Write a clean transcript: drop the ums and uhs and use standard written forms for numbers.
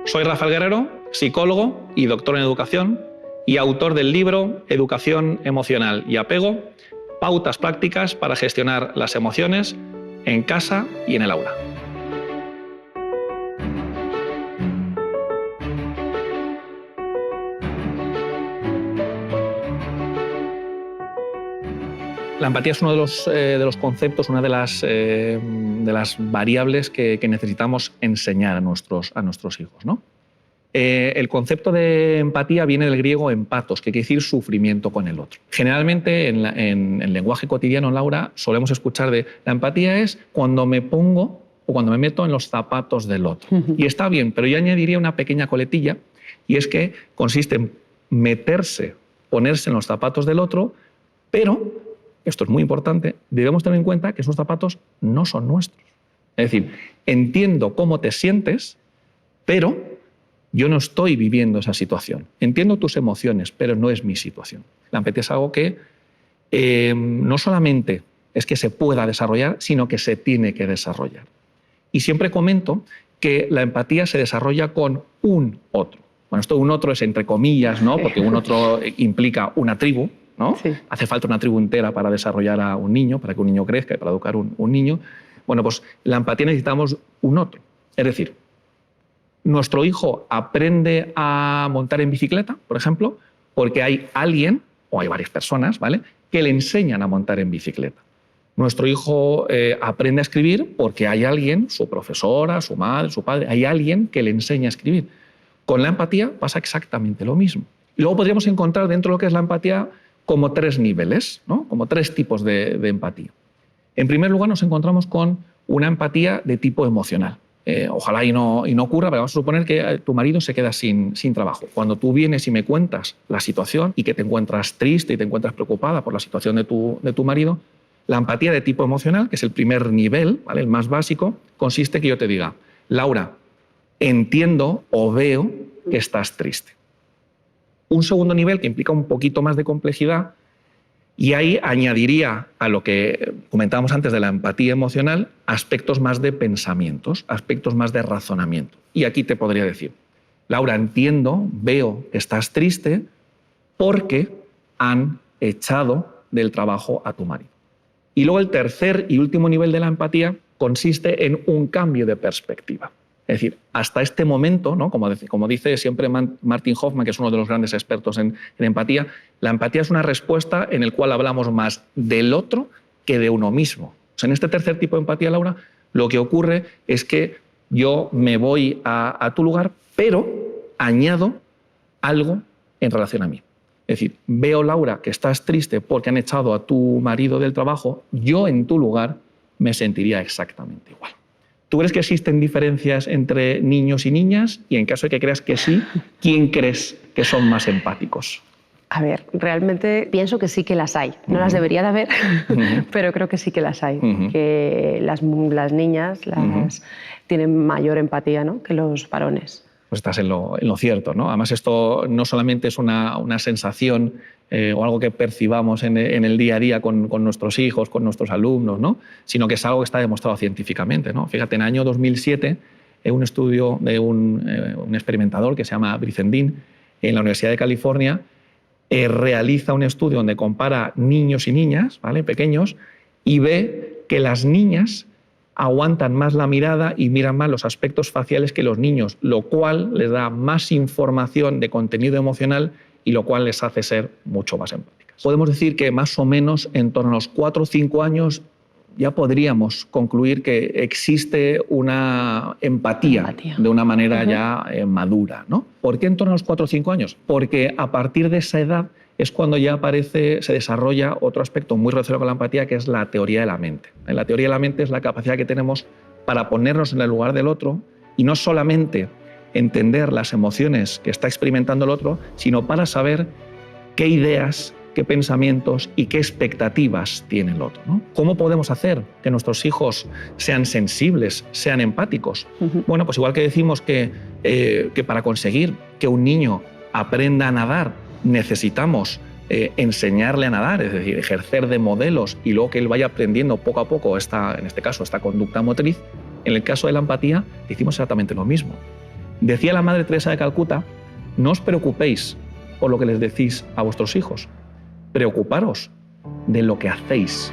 Soy Rafael Guerrero, psicólogo y doctor en educación y autor del libro Educación Emocional y Apego, pautas prácticas para gestionar las emociones en casa y en el aula. La empatía es uno de los conceptos, una de las variables que necesitamos enseñar a nuestros hijos, ¿no? El concepto de empatía viene del griego empatos, que quiere decir sufrimiento con el otro. Generalmente en el lenguaje cotidiano, Laura, solemos escuchar de la empatía es cuando me pongo o cuando me meto en los zapatos del otro. Y está bien, pero yo añadiría una pequeña coletilla, y es que consiste en ponerse en los zapatos del otro, pero, esto es muy importante, debemos tener en cuenta que esos zapatos no son nuestros. Es decir, entiendo cómo te sientes, pero yo no estoy viviendo esa situación. Entiendo tus emociones, pero no es mi situación. La empatía es algo que no solamente es que se pueda desarrollar, sino que se tiene que desarrollar. Y siempre comento que la empatía se desarrolla con un otro. Bueno, esto un otro es entre comillas, ¿no? Porque un otro implica una tribu, ¿no? Sí. Hace falta una tribu entera para desarrollar a un niño, para que un niño crezca y para educar un niño. Bueno, pues la empatía necesitamos un otro. Es decir, nuestro hijo aprende a montar en bicicleta, por ejemplo, porque hay alguien, o hay varias personas, ¿vale?, que le enseñan a montar en bicicleta. Nuestro hijo aprende a escribir porque hay alguien, su profesora, su madre, su padre, hay alguien que le enseña a escribir. Con la empatía pasa exactamente lo mismo. Y luego podríamos encontrar dentro de lo que es la empatía como tres niveles, ¿no? Como tres tipos de empatía. En primer lugar, nos encontramos con una empatía de tipo emocional. Ojalá y no ocurra, pero vamos a suponer que tu marido se queda sin trabajo. Cuando tú vienes y me cuentas la situación y que te encuentras triste y te encuentras preocupada por la situación de tu marido, la empatía de tipo emocional, que es el primer nivel, ¿vale?, el más básico, consiste en que yo te diga: Laura, entiendo o veo que estás triste. Un segundo nivel que implica un poquito más de complejidad, y ahí añadiría a lo que comentábamos antes de la empatía emocional aspectos más de pensamientos, aspectos más de razonamiento. Y aquí te podría decir: Laura, entiendo, veo que estás triste porque han echado del trabajo a tu marido. Y luego el tercer y último nivel de la empatía consiste en un cambio de perspectiva. Es decir, hasta este momento, ¿no?, como dice siempre Martin Hoffman, que es uno de los grandes expertos en empatía, la empatía es una respuesta en la cual hablamos más del otro que de uno mismo. O sea, en este tercer tipo de empatía, Laura, lo que ocurre es que yo me voy a tu lugar, pero añado algo en relación a mí. Es decir, veo, Laura, que estás triste porque han echado a tu marido del trabajo, yo en tu lugar me sentiría exactamente igual. ¿Tú crees que existen diferencias entre niños y niñas? Y en caso de que creas que sí, ¿quién crees que son más empáticos? A ver, realmente pienso que sí que las hay. No las debería de haber, pero creo que sí que las hay. Que las niñas tienen mayor empatía, ¿no?, que los varones. Pues estás en lo cierto, ¿no? Además, esto no solamente es una sensación o algo que percibamos en el día a día con nuestros hijos, con nuestros alumnos, ¿no?, sino que es algo que está demostrado científicamente, ¿no? Fíjate, en el año 2007, un estudio de un experimentador que se llama Bricendin en la Universidad de California realiza un estudio donde compara niños y niñas, ¿vale?, pequeños, y ve que las niñas aguantan más la mirada y miran más los aspectos faciales que los niños, lo cual les da más información de contenido emocional y lo cual les hace ser mucho más empáticas. Podemos decir que más o menos en torno a los 4 o 5 años ya podríamos concluir que existe una empatía. De una manera ya madura, ¿no? ¿Por qué en torno a los 4 o 5 años? Porque a partir de esa edad es cuando ya se desarrolla otro aspecto muy relacionado con la empatía, que es la teoría de la mente. La teoría de la mente es la capacidad que tenemos para ponernos en el lugar del otro y no solamente entender las emociones que está experimentando el otro, sino para saber qué ideas, qué pensamientos y qué expectativas tiene el otro, ¿no? ¿Cómo podemos hacer que nuestros hijos sean sensibles, sean empáticos? Bueno, pues igual que decimos que para conseguir que un niño aprenda a nadar, necesitamos enseñarle a nadar, es decir, ejercer de modelos y luego que él vaya aprendiendo poco a poco en este caso, esta conducta motriz. En el caso de la empatía, decimos exactamente lo mismo. Decía la Madre Teresa de Calcuta: no os preocupéis por lo que les decís a vuestros hijos, preocuparos de lo que hacéis